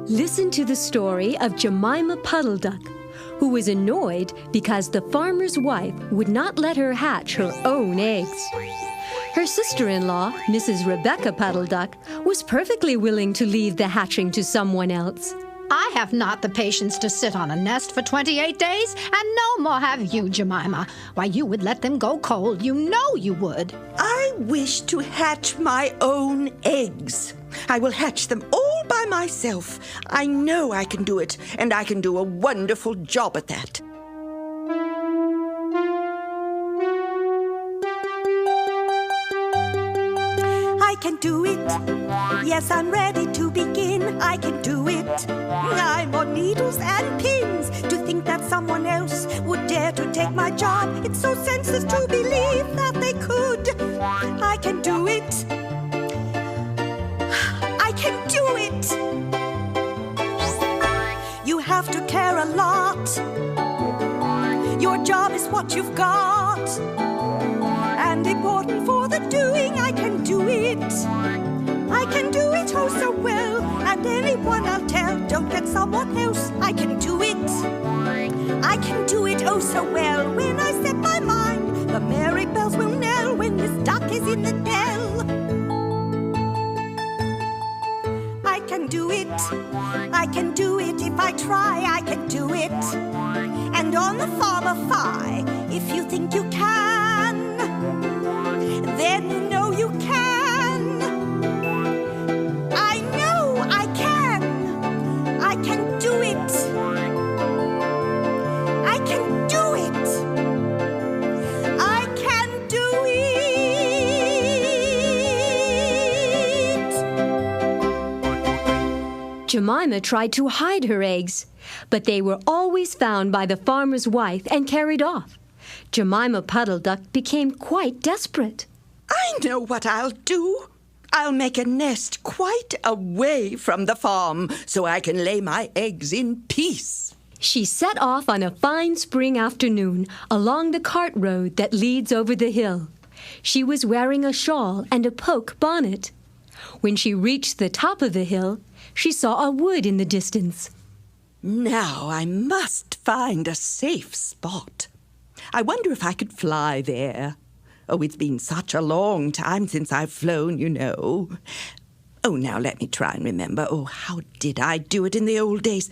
Listen to the story of Jemima Puddle-Duck, who was annoyed because the farmer's wife would not let her hatch her own eggs. Her sister-in-law, Mrs. Rebecca Puddle-Duck, was perfectly willing to leave the hatching to someone else. I have not the patience to sit on a nest for 28 days, and no more have you, Jemima. Why, you would let them go cold. You know you would. I wish to hatch my own eggs. I will hatch them all by myself. I know I can do it, and I can do a wonderful job at that. I can do it. Yes, I'm ready to begin. I can do it. I'm on needles and pins. To think that someone else would dare to take my job, it's so senseless to believe that they could. I can do it. I can do it. You have to care a lot. Your job is what you've got, and important for the doing. I can do it. I can do it oh so well, and anyone I'll tell, don't get someone else. I can do it. I can do it oh so well. When I set my mind, the merry bells will knell when this duck is in the dell. I can do it. I can do it if I try. I can do it. And on the farm of Phi, if you think you can, then you know you can. I know I can. I can do it. I can do it. I can do it. Jemima tried to hide her eggs, but they were always found by the farmer's wife and carried off. Jemima Puddle-Duck became quite desperate. I know what I'll do. I'll make a nest quite away from the farm so I can lay my eggs in peace. She set off on a fine spring afternoon along the cart road that leads over the hill. She was wearing a shawl and a poke bonnet. When she reached the top of the hill, she saw a wood in the distance. Now I must find a safe spot. I wonder if I could fly there. Oh, it's been such a long time since I've flown, you know. Oh, now let me try and remember. Oh, how did I do it in the old days?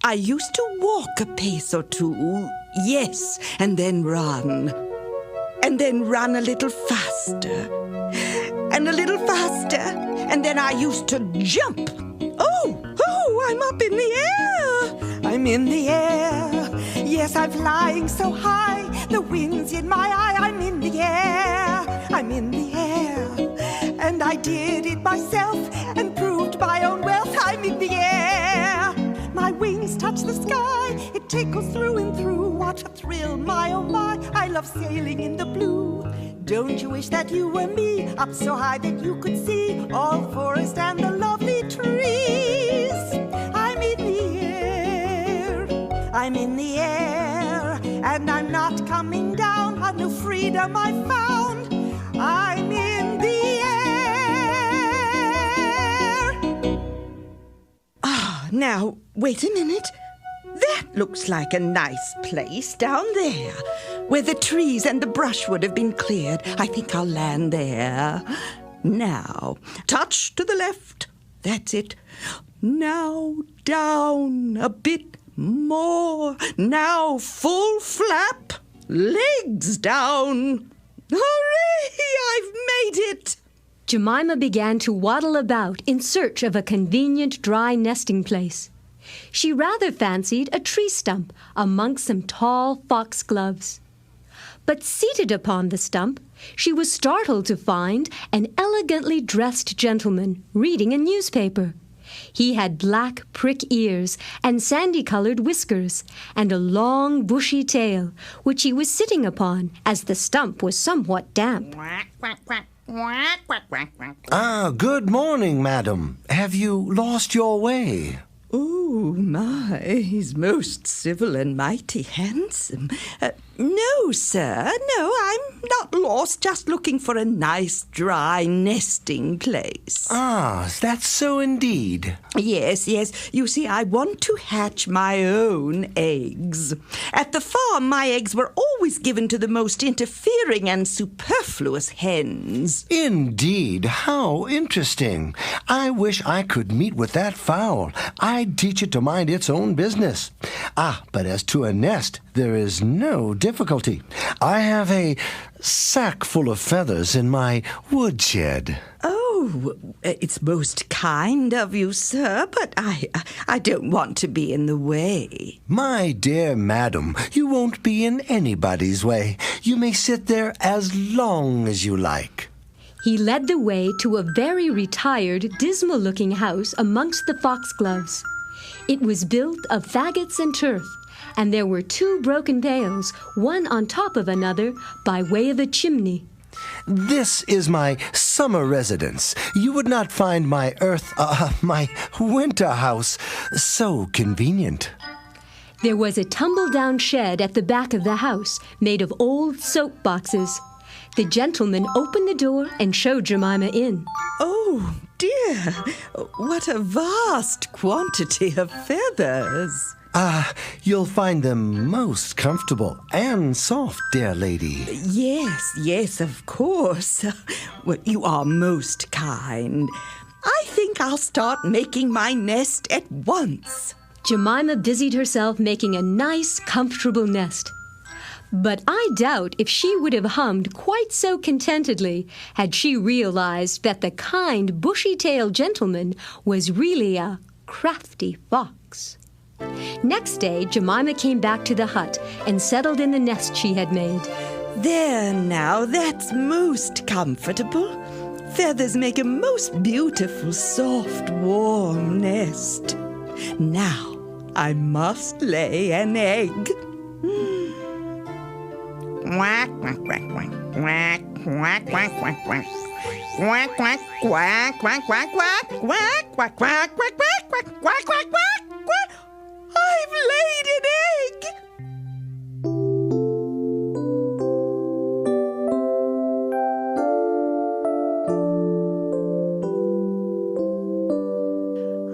I used to walk a pace or two, yes, and then run. And then run a little faster. And a little faster. And then I used to jump. Oh, I'm up in the air. I'm in the air. Yes, I'm flying so high. The wind's in my eye. I'm in the air. I'm in the air. And I did it myself and proved my own wealth. I'm in the air. My wings touch the sky. It tickles through and through. What a thrill, my oh my. I love sailing in the blue. Don't you wish that you were me, up so high that you could see all the forest and the lovely trees? I'm in the air. I'm in the air. And I'm not coming down. A new freedom I found. I'm in the air. Ah, now, wait a minute. That looks like a nice place down there, where the trees and the brushwood have been cleared. I think I'll land there. Now, touch to the left. That's it. Now, down a bit more. Now, full flap. Legs down. Hooray! I've made it! Jemima began to waddle about in search of a convenient dry nesting place. She rather fancied a tree stump amongst some tall foxgloves. But seated upon the stump, she was startled to find an elegantly dressed gentleman reading a newspaper. He had black prick ears and sandy-colored whiskers, and a long, bushy tail, which he was sitting upon, as the stump was somewhat damp. Ah, good morning, madam. Have you lost your way? Oh, my, he's most civil and mighty handsome. No, sir. No, I'm not lost. Just looking for a nice, dry nesting place. Ah, that's so indeed. Yes, yes. You see, I want to hatch my own eggs. At the farm, my eggs were always given to the most interfering and superfluous hens. Indeed, how interesting. I wish I could meet with that fowl. I'd teach it to mind its own business. Ah, but as to a nest, there is no difficulty. I have a sack full of feathers in my woodshed. Oh, it's most kind of you, sir, but I don't want to be in the way. My dear madam, you won't be in anybody's way. You may sit there as long as you like. He led the way to a very retired, dismal-looking house amongst the foxgloves. It was built of faggots and turf, and there were 2 broken pails, one on top of another, by way of a chimney. This is my summer residence. You would not find my my winter house so convenient. There was a tumble-down shed at the back of the house, made of old soap boxes. The gentleman opened the door and showed Jemima in. Oh, dear. What a vast quantity of feathers. You'll find them most comfortable and soft, dear lady. Yes, yes, of course. Well, you are most kind. I think I'll start making my nest at once. Jemima busied herself making a nice, comfortable nest. But I doubt if she would have hummed quite so contentedly had she realized that the kind, bushy-tailed gentleman was really a crafty fox. Next day, Jemima came back to the hut and settled in the nest she had made. There now, that's most comfortable. Feathers make a most beautiful, soft, warm nest. Now, I must lay an egg. Quack, quack, quack, quack, quack, quack, quack, quack, quack. Quack, quack, quack, quack, quack, quack, quack, quack, quack, quack, quack, quack, quack, quack, quack. I've laid an egg.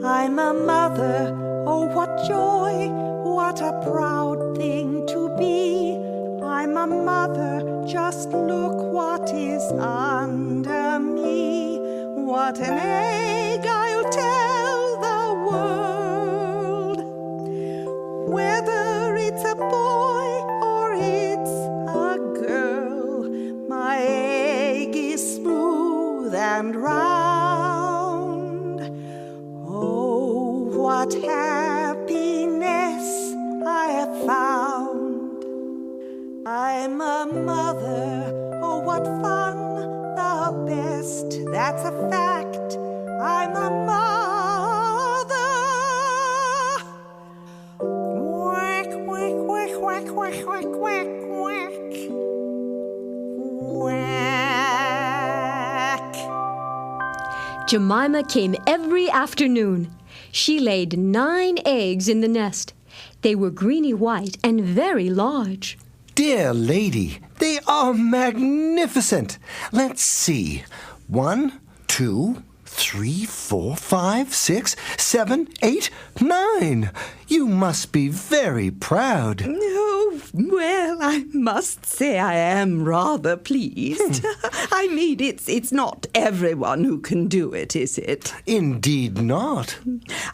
I'm a mother, oh what joy, what a proud thing to be. I'm a mother, just look what is under me. What an egg, I'll tell the world. Whether it's a boy or it's a girl, my egg is smooth and round. Oh, what happiness I have found. I'm a mother, oh what fun, the best, that's a fact. I'm a mother. Quack, quack, quack, quack, quack, quack, quack, quack. Quack. Jemima came every afternoon. She laid 9 eggs in the nest. They were greeny white and very large. Dear lady, they are magnificent. Let's see. 1, 2, 3, 4, 5, 6, 7, 8, 9. You must be very proud. Oh, well, I must say I am rather pleased. I mean, it's not everyone who can do it, is it? Indeed not.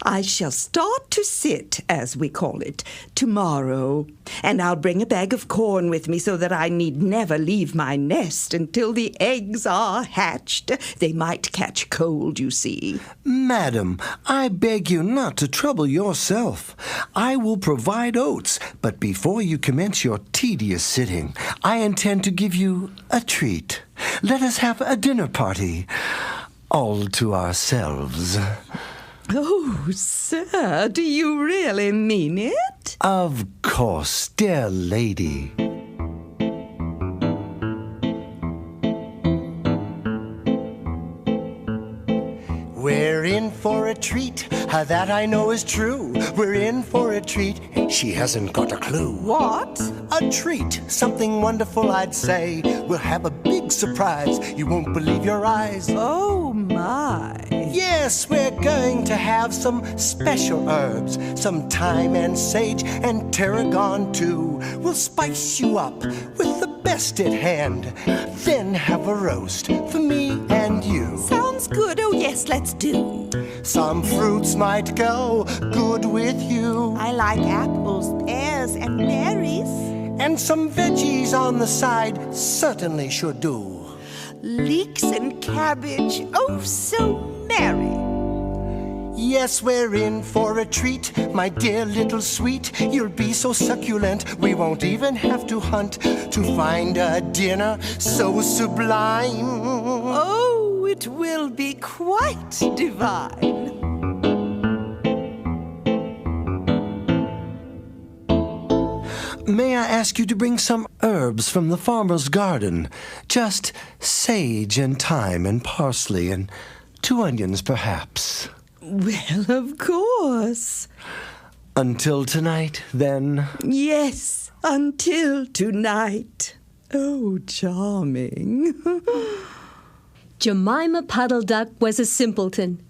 I shall start to sit, as we call it, tomorrow. And I'll bring a bag of corn with me so that I need never leave my nest until the eggs are hatched. They might catch cold, you see. Madam, I beg you not to trouble yourself. I will provide oats, but before you commence your tedious sitting, I intend to give you a treat. Let us have a dinner party, all to ourselves. Oh, sir, do you really mean it? Of course, dear lady. We're in for a treat, That I know is true. We're in for a treat, and she hasn't got a clue. What? A treat, something wonderful I'd say. We'll have a big surprise, you won't believe your eyes. Oh, my. Yes, we're going to have some special herbs, some thyme and sage and tarragon too. We'll spice you up with the best at hand, then have a roast for me and you. Sounds good. Oh, yes, let's do. Some fruits might go good with you, I like apples, pears, and berries. and some veggies on the side certainly should do. Leeks and cabbage, oh, so merry. Yes, we're in for a treat, my dear little sweet. You'll be so succulent, we won't even have to hunt to find a dinner so sublime. Oh, it will be quite divine. May I ask you to bring some herbs from the farmer's garden? Just sage and thyme and parsley and 2 onions, perhaps. Well, of course. Until tonight, then. Yes, until tonight. Oh, charming. Jemima Puddle-Duck was a simpleton.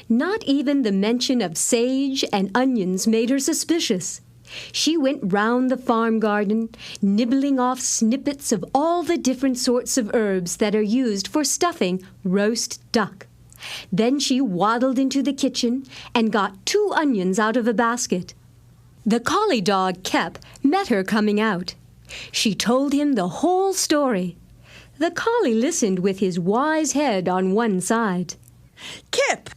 Not even the mention of sage and onions made her suspicious. She went round the farm garden, nibbling off snippets of all the different sorts of herbs that are used for stuffing roast duck. Then she waddled into the kitchen and got 2 onions out of a basket. The collie dog, Kep, met her coming out. She told him the whole story. The collie listened with his wise head on one side. Kep,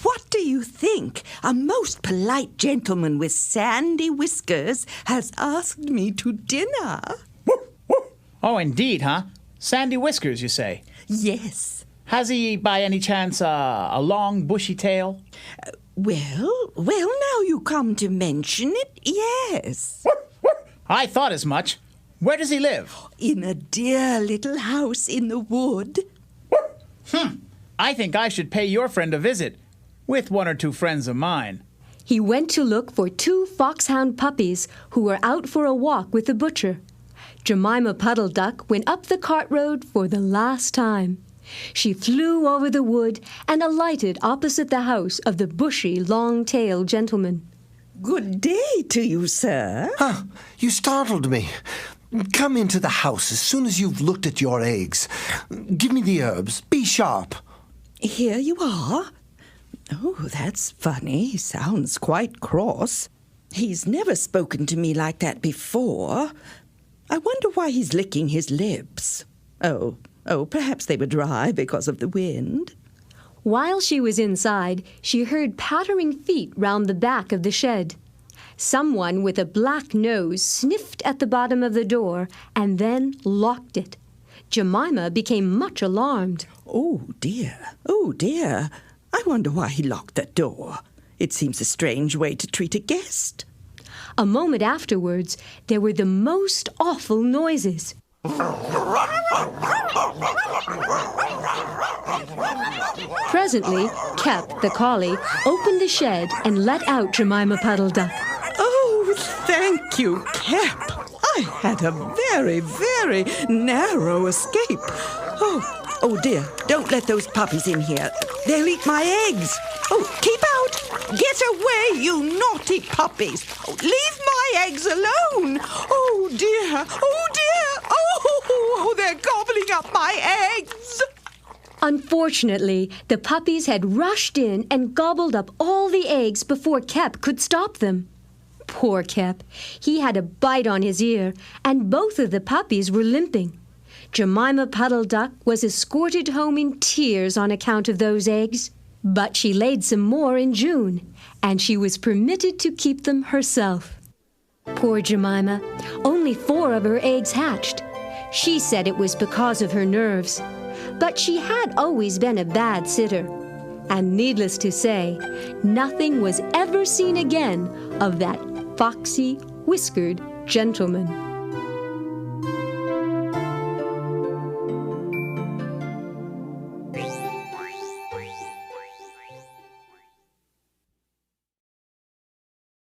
what do you think? A most polite gentleman with sandy whiskers has asked me to dinner. Oh, indeed, huh? Sandy whiskers, you say? Yes. Has he, by any chance, a long, bushy tail? Well, now you come to mention it, yes. I thought as much. Where does he live? In a dear little house in the wood. I think I should pay your friend a visit, with 1 or 2 friends of mine. He went to look for 2 foxhound puppies who were out for a walk with the butcher. Jemima Puddle-Duck went up the cart road for the last time. She flew over the wood and alighted opposite the house of the bushy, long-tailed gentleman. Good day to you, sir. Huh, you startled me. Come into the house as soon as you've looked at your eggs. Give me the herbs. Be sharp. Here you are. Oh, that's funny. He sounds quite cross. He's never spoken to me like that before. I wonder why he's licking his lips. Oh, perhaps they were dry because of the wind. While she was inside, she heard pattering feet round the back of the shed. Someone with a black nose sniffed at the bottom of the door and then locked it. Jemima became much alarmed. Oh, dear. I wonder why he locked that door. It seems a strange way to treat a guest. A moment afterwards, there were the most awful noises. Presently, Kep, the collie, opened the shed and let out Jemima Puddle-Duck. Oh, thank you, Kep. I had a very, very narrow escape. Oh dear, don't let those puppies in here. They'll eat my eggs. Oh, keep out. Get away, you naughty puppies. Oh, leave my eggs alone. Oh dear. Oh, they're gobbling up my eggs. Unfortunately, the puppies had rushed in and gobbled up all the eggs before Kep could stop them. Poor Kep. He had a bite on his ear, and both of the puppies were limping. Jemima Puddle-Duck was escorted home in tears on account of those eggs. But she laid some more in June, and she was permitted to keep them herself. Poor Jemima. Only 4 of her eggs hatched. She said it was because of her nerves. But she had always been a bad sitter. And needless to say, nothing was ever seen again of that foxy, whiskered gentleman.